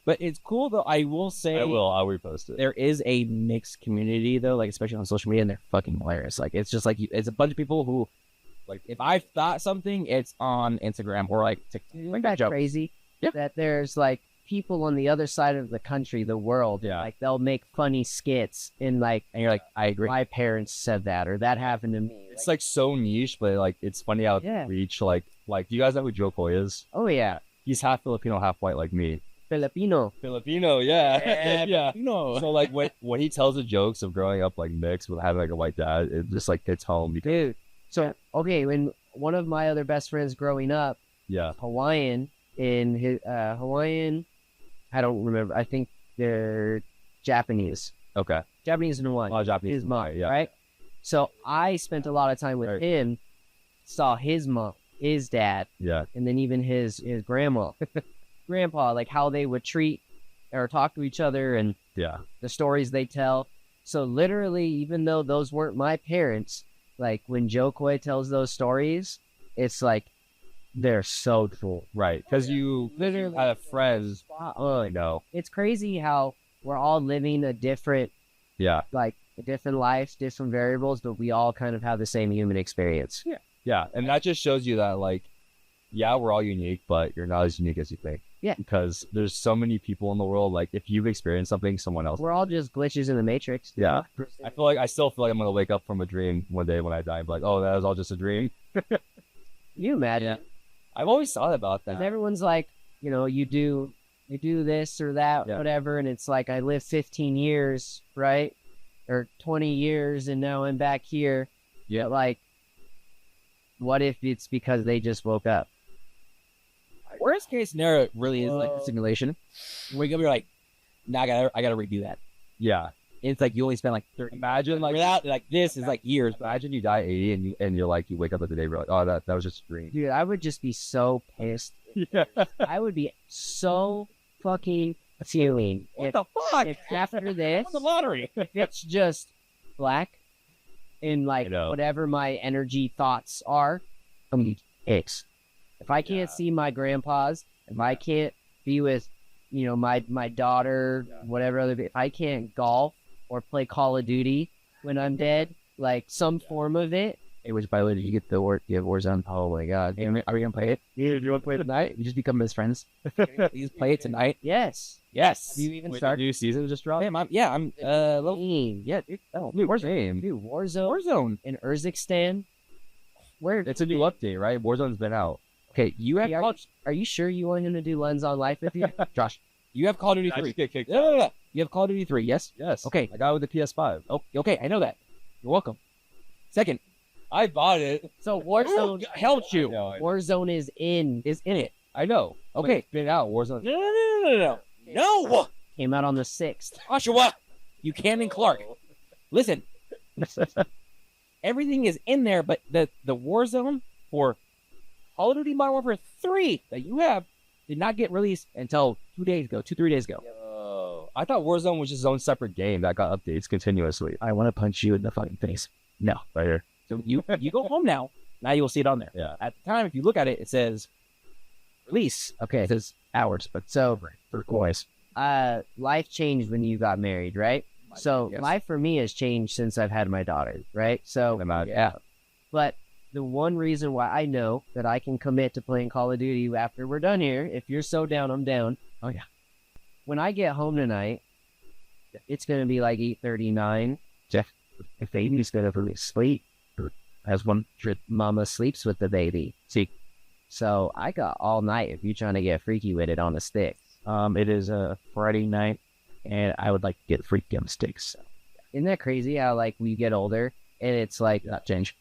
But it's cool, though. I will say, I will. I'll repost it. there is a mixed community, though, like especially on social media, and they're fucking hilarious. Like, it's just like it's a bunch of people who, like, if I thought something, it's on Instagram or like TikTok. Isn't Like that joke. crazy? Yeah. That there's like people on the other side of the country, the world. Yeah. Like they'll make funny skits and like, And you're like, I agree. my parents said that or that happened to me. It's like so niche, but like it's funny how Yeah. it reach like do you guys know who Joe Coy is? Oh yeah, He's half Filipino, half white like me. Filipino. Filipino, yeah. yeah. No. So like when he tells the jokes of growing up like mixed with having like a white dad, it just like hits home because Dude. So okay, when one of my other best friends growing up, yeah. Hawaiian, in his Hawaiian, I don't remember. I think they're Japanese. Okay. Japanese and Hawaiian. A lot of Japanese. His mom, yeah. right? So I spent a lot of time with Right. him, saw his mom, his dad, Yeah. and then even his grandma, grandpa, like how they would treat or talk to each other and Yeah. the stories they tell. So literally, even though those weren't my parents, like when Joe Coy tells those stories, it's like they're so true. Right. Because you Literally, have friends. I know. it's crazy how we're all living a different, Yeah. like different lives, different variables, but we all kind of have the same human experience. Yeah. And that just shows you that like, yeah, we're all unique, but you're not as unique as you think. Yeah. Because there's so many people in the world. Like if you've experienced something, someone else. We're all just glitches in the matrix. Yeah. I still feel like I'm gonna wake up from a dream one day when I die and be like, oh, that was all just a dream. Can you imagine? Yeah. I've always thought about that. Everyone's like, you do this or that, Yeah. whatever, and it's like I lived 15 years, right? Or 20 years, and now I'm back here. Yeah. But like, what if it's because they just woke up? Worst case scenario really is like a simulation. Wake up, you're like, nah, I gotta redo that. Yeah. And it's like you only spend like 30. Imagine like Without like this is like years. imagine you die 80 and you're like you wake up at the day you're like, oh, that was just a dream. Dude, I would just be so pissed. Yeah. I would be so fucking fuming What the fuck? if after this, the lottery. it's just black and like I know. whatever my energy thoughts are, I'm pissed. If I can't see my grandpas, if I can't be with, my daughter, whatever other, if I can't golf or play Call of Duty when I'm dead, like some form of it. Hey, which by the way, did you get the Warzone? Oh my god. Hey, are we gonna play it? Yeah, do you want to play tonight? We just become best friends. Please play it tonight. Yes. Yes. Do you even Wait, start? the new season just dropped? I'm level. Yeah, Dude, oh, Dude, Warzone. dude, Warzone Warzone. in Urzikstan. Where? It's a new update, right? Warzone's been out. Okay, you have Hey, are you sure you want him to do LensOnLife with you? Josh. You have Call of Duty I 3. just get kicked out. No. You have Call of Duty 3, yes? Yes. Okay. I got it with the PS5. Oh, okay, I know that. You're welcome. Second, I bought it. So Warzone helped you. No, Warzone is in It. I know. But Okay. it's been out. Warzone. No. came out on the 6th. Joshua, you can and Clark. Listen, everything is in there, but the Warzone for Call of Duty Modern Warfare 3 that you have did not get released until 3 days ago. Oh, I thought Warzone was just its own separate game that got updates continuously. I want to punch you in the fucking face. No. Right here. So you go home now. Now you will see it on there. Yeah. At the time, if you look at it, it says release. Okay, it says hours, but So for coins. life changed when you got married, right? So Yes. life for me has changed since I've had my daughter, right? So Yeah. but the one reason why I know that I can commit to playing Call of Duty after we're done here, if you're so down, I'm down. Oh, yeah. When I get home tonight, it's gonna be like 8:39. If baby's gonna really sleep, has one trip. Mama sleeps with the baby. See, So I got all night if you're trying to get freaky with it on the stick. it is a Friday night, and I would like to get freaky on sticks. Isn't that crazy how like we get older and it's like Not change.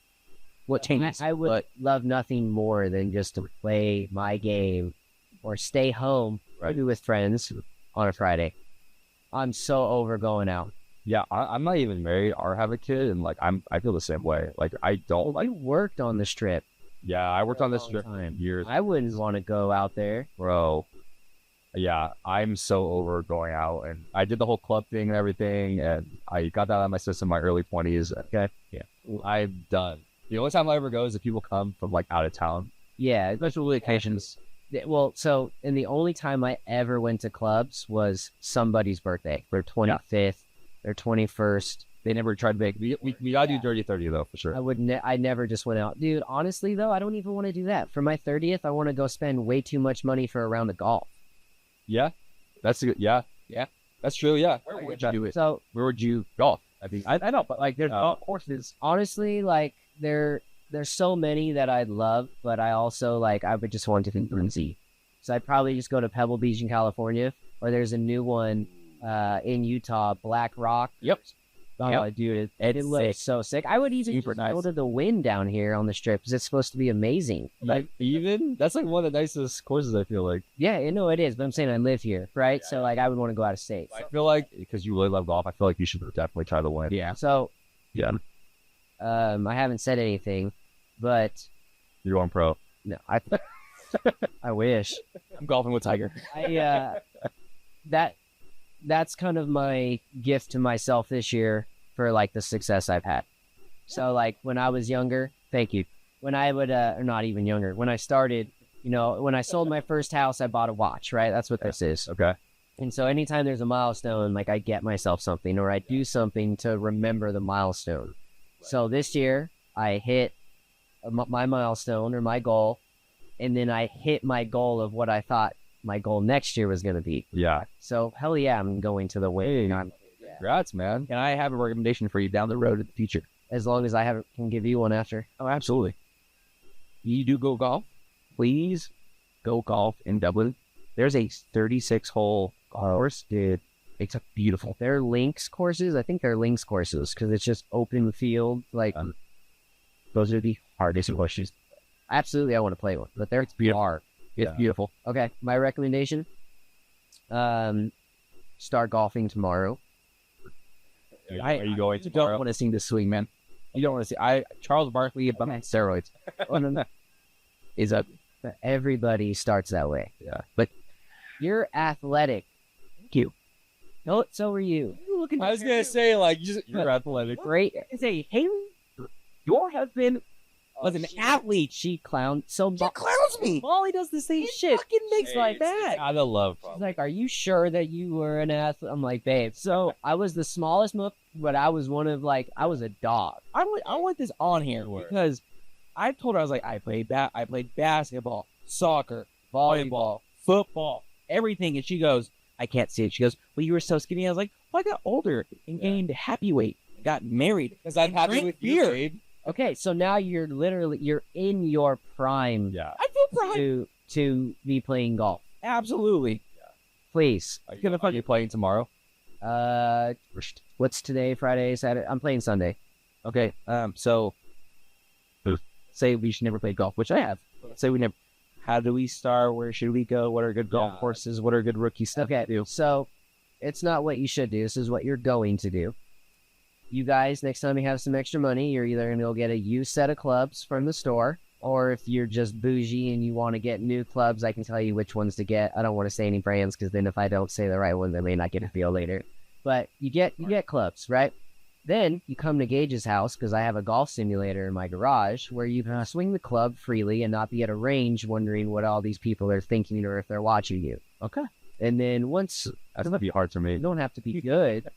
What changes? I would But love nothing more than just to play my game or stay home, maybe with friends on a Friday. I'm so over going out. Yeah, I'm not even married or have a kid, and like I feel the same way. Like I don't like. You worked on the strip. Yeah, I worked on this long strip for time. years, I wouldn't want to go out there. bro. Yeah, I'm so over going out, and I did the whole club thing and everything, and I got that out of my system in my early 20s. Okay, yeah, I'm done. The only time I ever go is if people come from like out of town. Yeah. special occasions. Well, so, and the only time I ever went to clubs was somebody's birthday, their 25th, their 21st. They never tried to make. We gotta do Dirty 30 though for sure. I never just went out. Dude, honestly though, I don't even want to do that. For my 30th, I want to go spend way too much money for a round of golf. Yeah, that's a good. Yeah, that's true. Yeah, Where would you do it? So where would you golf? I think I know, but like there's golf courses. honestly, like there's so many that I'd love, but I also like I would just want to see. So I'd probably just go to Pebble Beach in California, or there's a new one in Utah, Black Rock. Yep. Oh, Yep. dude, It's it looks sick. so sick. I would even Super just nice. go to the Wind down here on the strip because it's supposed to be amazing. like even that's like one of the nicest courses. I feel like. Yeah, you know it is, but I'm saying I live here, right? So like I would want to go out of state. I feel like because you really love golf, I feel like you should definitely try the one. Yeah. So Yeah, I haven't said anything, but you're going pro. no, I wish. I'm golfing with Tiger. That's kind of my gift to myself this year for like the success I've had. So like when I was younger, thank you. When I would or not even younger, when I started, when I sold my first house, I bought a watch, right? That's what this is. Okay. And so anytime there's a milestone, like I get myself something or I do something to remember the milestone. So this year I hit my milestone or my goal, and then I hit my goal of what I thought my goal next year was going to be. Yeah. So hell yeah, I'm going to the wing. Congrats, man. And I have a recommendation for you down the road in the future. As long as I can give you one after. Oh, absolutely. You do go golf? Please go golf in Dublin. There's a 36-hole course, dude. It's a beautiful. They're links courses. I think they're links courses because it's just open field. Like Those are the hardest courses. absolutely, I want to play one, but they're hard. It's beautiful. Okay, my recommendation: start golfing tomorrow. Are you going You tomorrow? don't want to see the swing, man. You don't want to see. Charles Barkley on steroids is a. But everybody starts that way. Yeah. But you're athletic. Thank you. No, so are you. I was gonna say like you're athletic. Great. Say, Haley, your husband was an athlete. She clown. So clowns me. Molly does the same shit. Fucking makes Hey, like that. Out of love. She's like, "Are you sure that you were an athlete?" I'm like, "Babe." So I was the smallest, but I was one of I was a dog. I want this on here because I told her, I was like, I played basketball, soccer, volleyball, football, everything. And she goes, I can't see it. She goes, well, you were so skinny. I was like, well, I got older and gained happy weight, got married. Because I'm happy Drink with you, beer. babe. Okay, so now you're in your prime Yeah. I feel proud. to be playing golf. Absolutely. Please. Are you playing tomorrow? What's today? Friday, Saturday? I'm playing Sunday. Okay. So say we should never play golf, which I have. Say we never. How do we start? Where should we go? What are good golf courses? What are good rookie stuff Okay, to do? so it's not what you should do. This is what you're going to do. You guys, next time you have some extra money, you're either going to go get a used set of clubs from the store, or if you're just bougie and you want to get new clubs, I can tell you which ones to get. I don't want to say any brands because then if I don't say the right one, they may not get a feel later. But you get clubs, right? Then you come to Gage's house because I have a golf simulator in my garage where you can swing the club freely and not be at a range wondering what all these people are thinking or if they're watching you. Okay. And then once That's gonna be hard for me. you don't have to be good,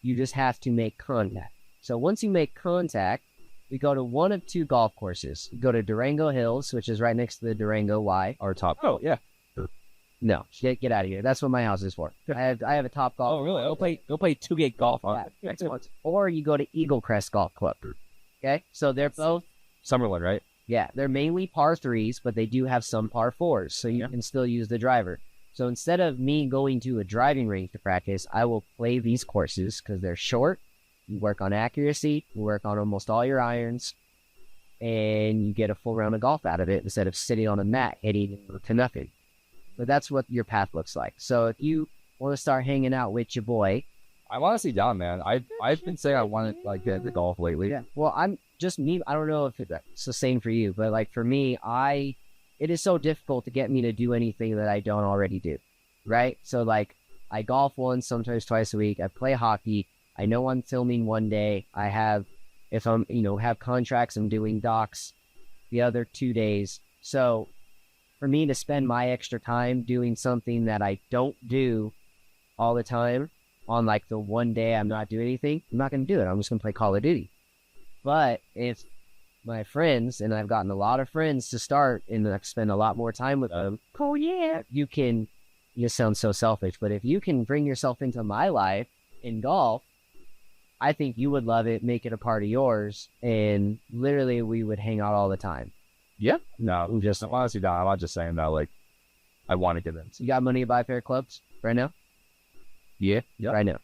you just have to make contact. So once you make contact, we go to one of two golf courses. We go to Durango Hills, which is right next to the Durango Y. Our top. Oh yeah. No, get out of here. That's what my house is for. I have a top golf. Oh, really? Go play 2-gate golf on Yeah. next month. Or you go to Eagle Crest Golf Club. Okay, so they're both Summerlin, right? they're mainly par threes, but they do have some par fours, so you can still use the driver. So instead of me going to a driving range to practice, I will play these courses because they're short. You work on accuracy, you work on almost all your irons, and you get a full round of golf out of it instead of sitting on a mat hitting to nothing. But that's what your path looks like. So if you want to start hanging out with your boy, I'm honestly down, man. I've been saying I want to get into golf lately. yeah. Well, I'm just me. I don't know if it's the same for you, but like for me, it is so difficult to get me to do anything that I don't already do, right? So like I golf once, sometimes twice a week. I play hockey. I know I'm filming one day. I have, if I'm have contracts, I'm doing docs the other 2 days. So for me to spend my extra time doing something that I don't do all the time on like the one day I'm not doing anything, I'm not going to do it. I'm just going to play Call of Duty. But if my friends, and I've gotten a lot of friends to start and I spend a lot more time with them, oh yeah, you sound so selfish, but if you can bring yourself into my life in golf, I think you would love it, make it a part of yours, and literally we would hang out all the time. No, I'm honestly down. I'm not just saying that. Like, I want to get in. You got money to buy a pair of clubs right now? Yeah. Right now.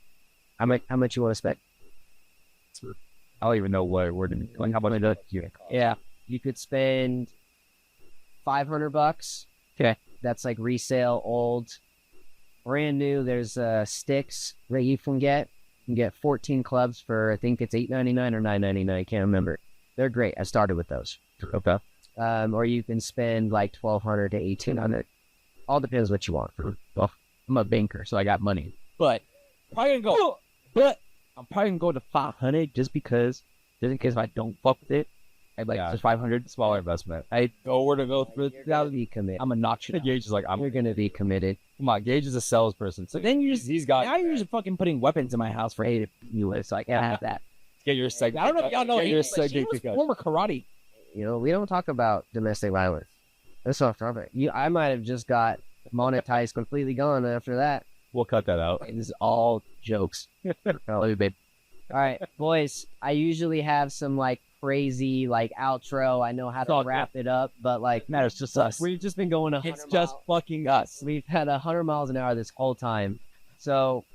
How much you want to spend? I don't even know where to. Like, how much does you? Yeah, you could spend $500. Okay. That's like resale, old, brand new. There's sticks that you can get. You can get 14 clubs for I think it's $8.99 or $9.99. I can't remember. They're great. I started with those. Okay. Or you can spend like $1,200 to $1,800. All depends what you want. Well, I'm a banker, so I got money. But I'm probably gonna go to 500 just in case if I don't fuck with it. I'd like just 500. Smaller investment. I go where to go through. You're gonna be committed. I'm gonna knock shit out. Gage is like, You're gonna be committed. come on. Gage is a salesperson. So Then you're just now you're just fucking putting weapons in my house for hate you, so I can't have that. get your segment. I don't know if y'all know Get your he was segment. former karate. We don't talk about domestic violence. That's off topic. I might have just got monetized, completely gone after that. We'll cut that out. It is all jokes. Love you, babe. All right, boys. I usually have some like crazy like outro. I know how to all wrap it up, but like Matters just us. we've just been going 100 It's just miles. fucking us. We've had 100 miles an hour this whole time. So,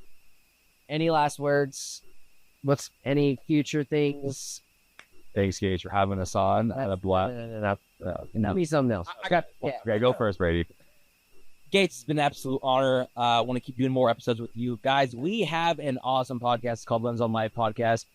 any last words? What's any future things? Thanks, Gage, for having us on. I had a blast. Give me something else. I got Yeah. Okay, go first, Brady. Gates, it's been an absolute honor. I want to keep doing more episodes with you guys. We have an awesome podcast called LensOnLife Podcast.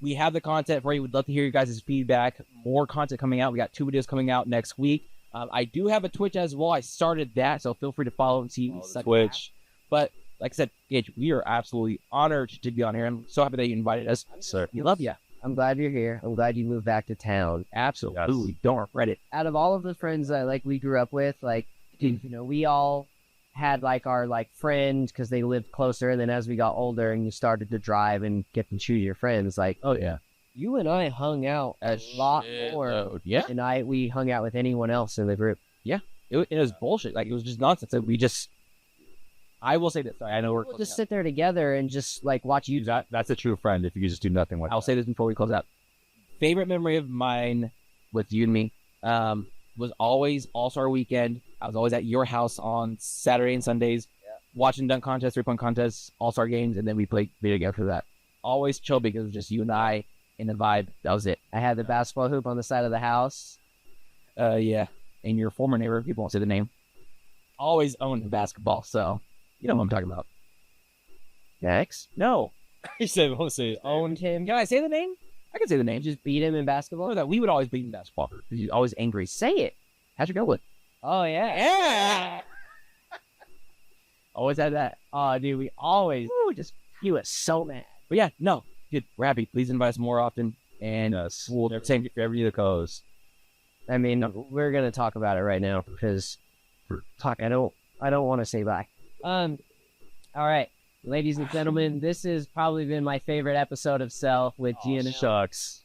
We have the content for you. We'd love to hear you guys' feedback. More content coming out. We got 2 videos coming out next week. I do have a Twitch as well. I started that, so feel free to follow and see Twitch. But like I said, Gage, we are absolutely honored to be on here. I'm so happy that you invited us. Sir. We love you. I'm glad you're here. I'm glad you moved back to town. Absolutely. Don't regret it. Out of all of the friends that like we grew up with, like we all had like our like friend because they lived closer. And then as we got older and you started to drive and get to choose your friends, like Oh, yeah. you and I hung out a lot more. Yeah. And we hung out with anyone else in the group. It was bullshit. Like, it was just nonsense. I will say this. Sorry, I know we're We'll just sit there together and just like watch you. That's a true friend if you just do nothing with I'll say this before we close out. Favorite memory of mine with you and me was always All-Star Weekend. I was always at your house on Saturday and Sundays, watching dunk contests, 3-point contests, All-Star games, and then we played video games after that. Always chill because it was just you and I in the vibe. That was it. I had the basketball hoop on the side of the house. Yeah. And your former neighbor, people won't say the name, always owned the basketball. So, you know what I'm talking about. Next. No. He said, "We'll say Owned him. Can I say the name? I can say the name. Just beat him in basketball. Know that we would always beat in basketball. He's always angry. Say it. How'd you go with? Oh yeah. Yeah. Always had that. Oh dude, we always. He was so mad. But yeah, no, dude, we're happy. Please invite us more often. And yes. we'll same. If you ever need a co-host, I mean, we're gonna talk about it right now because I don't want to say bye. All right, ladies and gentlemen, this has probably been my favorite episode of Self with Guiness. shucks.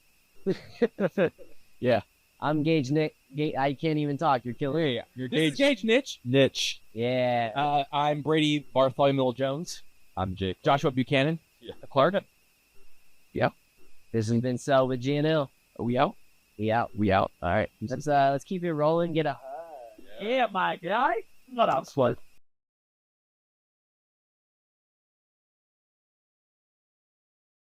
Yeah. I'm Gage Nick. I can't even talk. You're killing me. You're Gage Niche. Niche. Yeah. I'm Brady Bartholomew Jones. I'm Jake. Joshua Buchanan. Yeah. Clark. This has been Self with GNL. Are we out? We out. We out. All right. Let's keep it rolling. Get a Yeah, my guy. Not out.